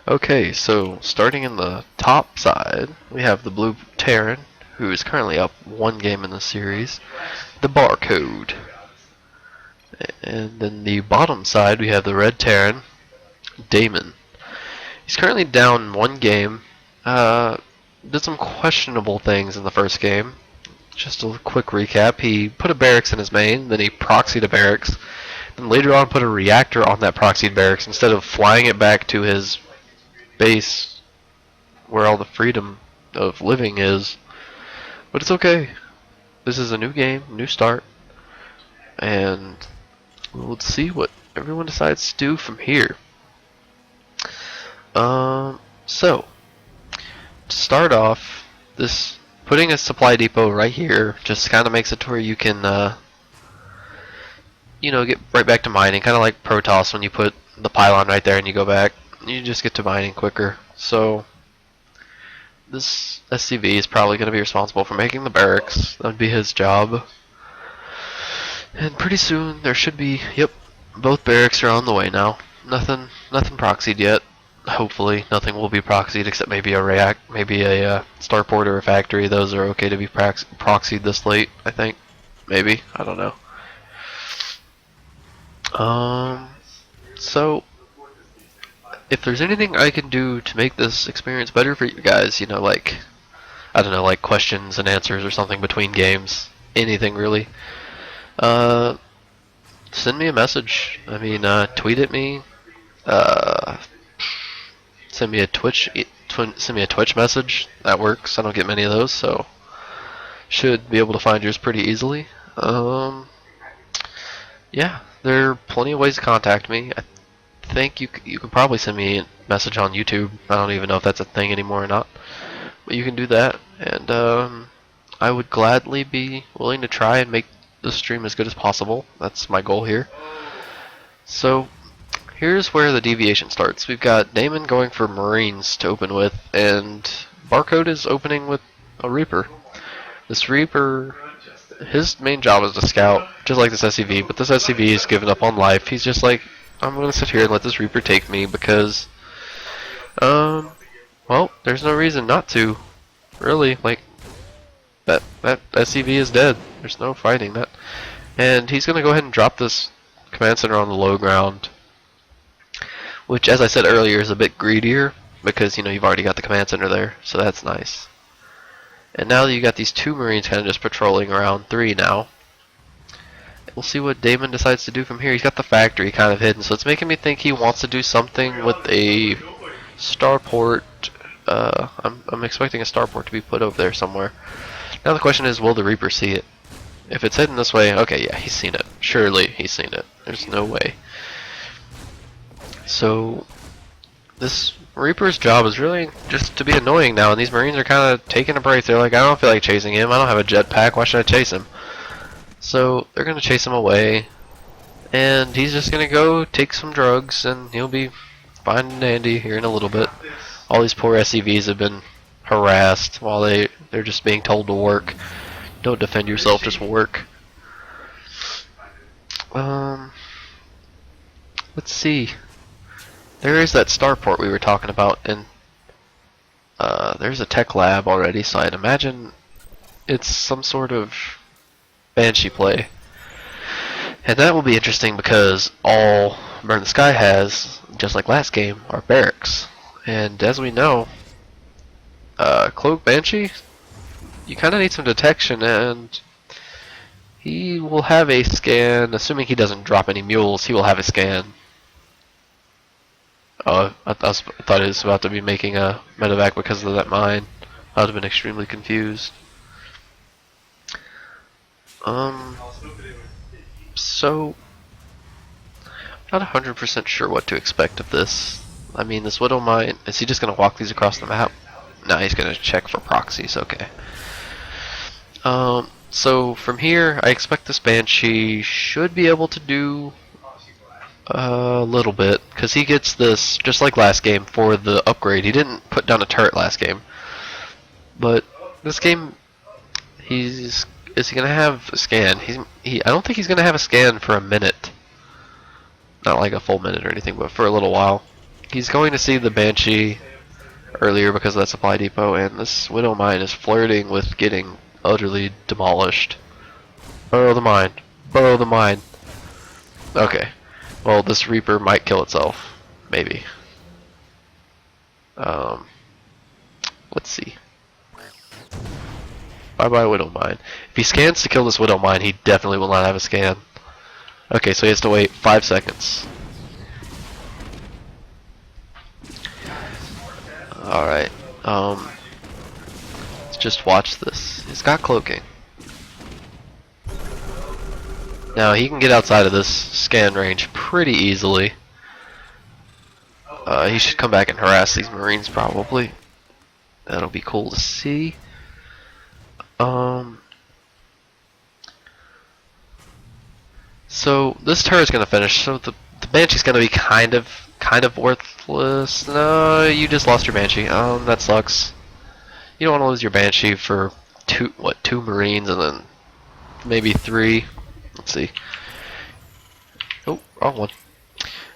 Okay, so starting in the top side, we have the blue Terran, who is currently up one game in the series, the Barcode. And then the bottom side, we have the red Terran, Damen. He's currently down one game. Did some questionable things in the first game. Just a quick recap. He put a barracks in his main, then he proxied a barracks, then later on put a reactor on that proxied barracks instead of flying it back to his base where all the freedom of living is. But it's okay. This is a new game, new start, and we'll see what everyone decides to do from here. So to start off, this putting a supply depot right here just kind of makes it to where you can, get right back to mining, kind of like Protoss when you put the pylon right there and you go back. You just get to mining quicker. So this SCV is probably going to be responsible for making the barracks. That would be his job. And pretty soon there should be, yep, both barracks are on the way now. Nothing proxied yet. Hopefully nothing will be proxied except maybe a starport or a factory. Those are okay to be proxied this late, I think. Maybe, I don't know. So if there's anything I can do to make this experience better for you guys, like, I don't know, like questions and answers or something between games, anything really, send me a message. I mean, tweet at me, send me a Twitch message. That works. I don't get many of those, so should be able to find yours pretty easily. Yeah, there are plenty of ways to contact me. I think you could probably send me a message on YouTube. I don't even know if that's a thing anymore or not, but you can do that, and I would gladly be willing to try and make the stream as good as possible. That's my goal here. So here's where the deviation starts. We've got Damen going for Marines to open with, and Barcode is opening with a Reaper. This Reaper, his main job is to scout, just like this SCV, but this SCV is giving up on life. He's just like, I'm going to sit here and let this Reaper take me because, well, there's no reason not to, really. Like, that SCV is dead. There's no fighting that. And he's going to go ahead and drop this command center on the low ground, which, as I said earlier, is a bit greedier because, you've already got the command center there, so that's nice. And now that you got these two Marines kind of just patrolling around 3 now, we'll see what Damen decides to do from here. He's got the factory kind of hidden, so it's making me think he wants to do something with a starport. I'm expecting a starport to be put over there somewhere. Now the question is, will the Reaper see it? If it's hidden this way, okay, yeah, he's seen it. Surely he's seen it. There's no way. So this Reaper's job is really just to be annoying now, and these Marines are kind of taking a break. They're like, I don't feel like chasing him. I don't have a jetpack. Why should I chase him? So they're going to chase him away, and he's just going to go take some drugs, and he'll be fine and dandy here in a little bit. All these poor SCVs have been harassed while they're just being told to work. Don't defend yourself, just work. Let's see. There is that starport we were talking about, and there's a tech lab already, so I'd imagine it's some sort of Banshee play. And that will be interesting because all Burn the Sky has, just like last game, are barracks. And as we know, Cloak Banshee, you kind of need some detection, and he will have a scan, assuming he doesn't drop any mules, he will have a scan. Oh, I thought he was about to be making a medevac because of that mine. I would have been extremely confused. So, not 100% sure what to expect of this. I mean, this Widow mine, is he just going to walk these across the map? No, he's going to check for proxies, okay. So from here, I expect this Banshee should be able to do a little bit, because he gets this, just like last game, for the upgrade. He didn't put down a turret last game. But this game, is he going to have a scan? I don't think he's going to have a scan for a minute. Not like a full minute or anything, but for a little while. He's going to see the Banshee earlier because of that supply depot, and this Widow Mine is flirting with getting utterly demolished. Burrow the mine. Burrow the mine. Okay. Well, this Reaper might kill itself. Maybe. Let's see. Bye bye Widow Mine. If he scans to kill this Widow Mine, he definitely will not have a scan. Okay, so he has to wait 5 seconds. Alright. Let's just watch this. He's got cloaking. Now he can get outside of this scan range pretty easily. He should come back and harass these Marines probably. That'll be cool to see. So this turret's gonna finish. So the Banshee's gonna be kind of worthless. No, you just lost your Banshee. That sucks. You don't want to lose your Banshee for two Marines and then maybe 3. Let's see. Oh, wrong one.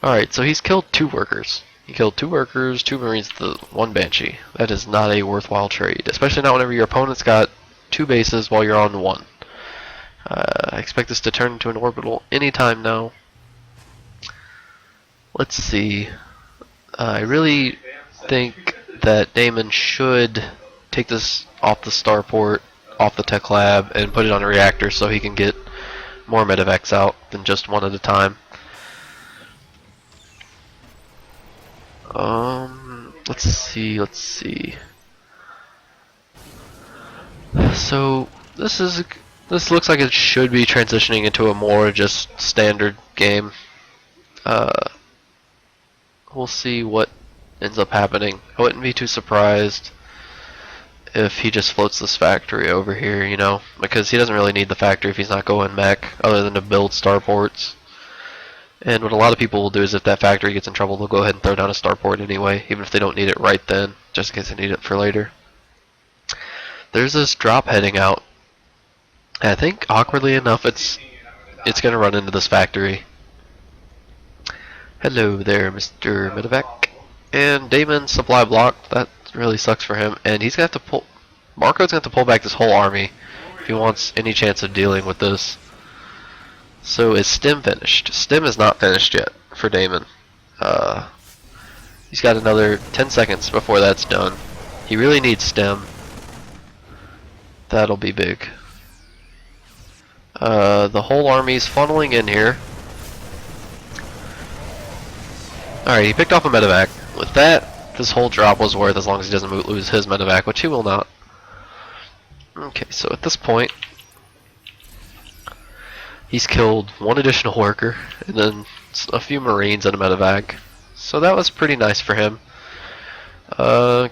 Alright, so he's killed 2 workers. He killed 2 workers, 2 Marines, 1 Banshee. That is not a worthwhile trade, especially not whenever your opponent's got 2 bases while you're on 1. I expect this to turn into an orbital anytime now. Let's see. I really think that Damen should take this off the starport, off the tech lab, and put it on a reactor so he can get more medevacs out than just 1 at a time. Let's see. So this looks like it should be transitioning into a more just standard game. We'll see what ends up happening. I wouldn't be too surprised if he just floats this factory over here, you know, because he doesn't really need the factory if he's not going mech, other than to build starports. And what a lot of people will do is if that factory gets in trouble, they'll go ahead and throw down a starport anyway, even if they don't need it right then, just in case they need it for later. There's this drop heading out. I think, awkwardly enough, it's going to run into this factory. Hello there, Mr. Medevac. And Damon's supply block, that really sucks for him. And he's going to have to pull... Marco's going to have to pull back this whole army if he wants any chance of dealing with this. So is Stem finished? Stem is not finished yet for Damen. He's got another 10 seconds before that's done. He really needs Stem. That'll be big. The whole army's funneling in here. Alright, he picked off a medevac. With that, this whole drop was worth as long as he doesn't lose his medevac, which he will not. Okay, so at this point, he's killed 1 additional worker, and then a few Marines and a medevac. So that was pretty nice for him.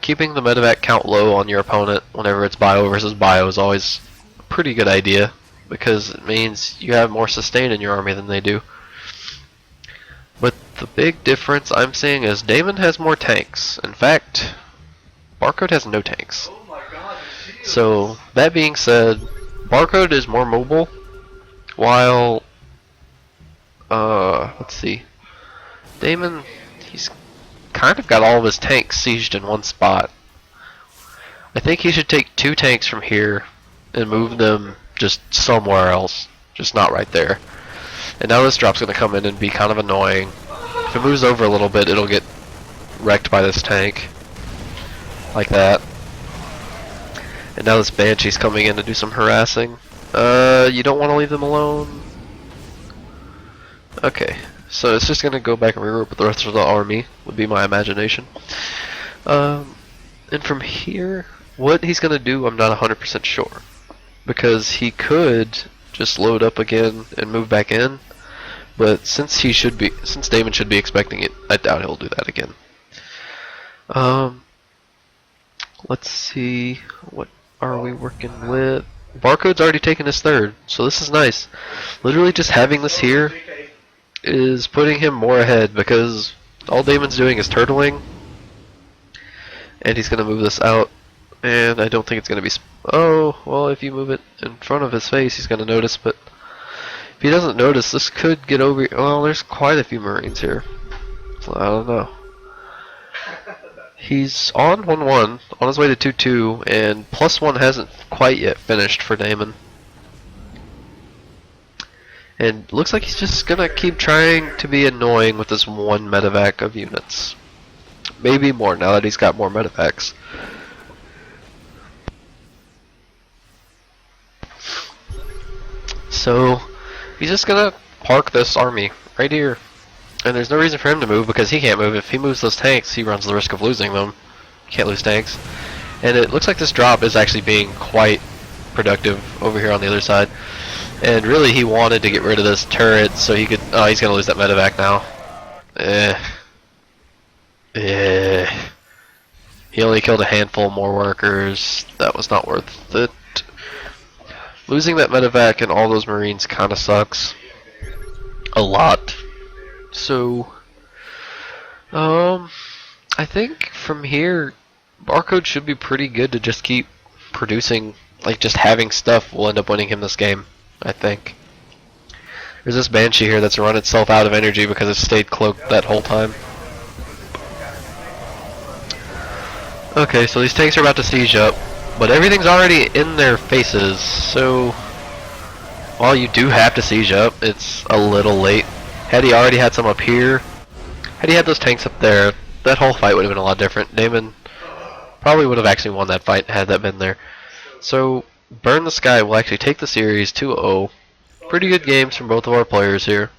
Keeping the medevac count low on your opponent whenever it's bio versus bio is always a pretty good idea, because it means you have more sustain in your army than they do. But the big difference I'm seeing is Damen has more tanks. In fact, Barcode has no tanks. So that being said, Barcode is more mobile, while let's see, Damen, he's kind of got all of his tanks sieged in one spot. I think he should take 2 tanks from here and move them just somewhere else, just not right there. And now this drop's going to come in and be kind of annoying. If it moves over a little bit, it'll get wrecked by this tank, like that. And now this Banshee's coming in to do some harassing. You don't want to leave them alone. Okay, so it's just going to go back and regroup with the rest of the army, would be my imagination. And from here, what he's going to do, I'm not 100% sure. Because he could just load up again and move back in. But since Damen should be expecting it, I doubt he'll do that again. Let's see, what are we working with? Barcode's already taken his 3rd, so this is nice. Literally just having this here is putting him more ahead, because all Damon's doing is turtling, and he's going to move this out, and I don't think it's going to be... Oh, well, if you move it in front of his face, he's going to notice, but if he doesn't notice, this could get over... Well, there's quite a few Marines here, so I don't know. He's on 1-1, on his way to 2-2, and +1 hasn't quite yet finished for Damen. And looks like he's just gonna keep trying to be annoying with this one medevac of units. Maybe more now that he's got more medevacs. So he's just gonna park this army right here. And there's no reason for him to move because he can't move. If he moves those tanks, he runs the risk of losing them. Can't lose tanks. And it looks like this drop is actually being quite productive over here on the other side. And really he wanted to get rid of this turret so he could... Oh, he's gonna lose that medevac now. He only killed a handful more workers. That was not worth it. Losing that medevac and all those marines kinda sucks. A lot. So, I think from here, Barcode should be pretty good to just keep producing, like just having stuff will end up winning him this game, I think. There's this Banshee here that's run itself out of energy because it stayed cloaked that whole time. Okay, so these tanks are about to siege up, but everything's already in their faces, so while you do have to siege up, it's a little late. Had he already had some up here, had he had those tanks up there, that whole fight would have been a lot different. Damen probably would have actually won that fight had that been there. So, Burn the Sky will actually take the series 2-0. Pretty good games from both of our players here.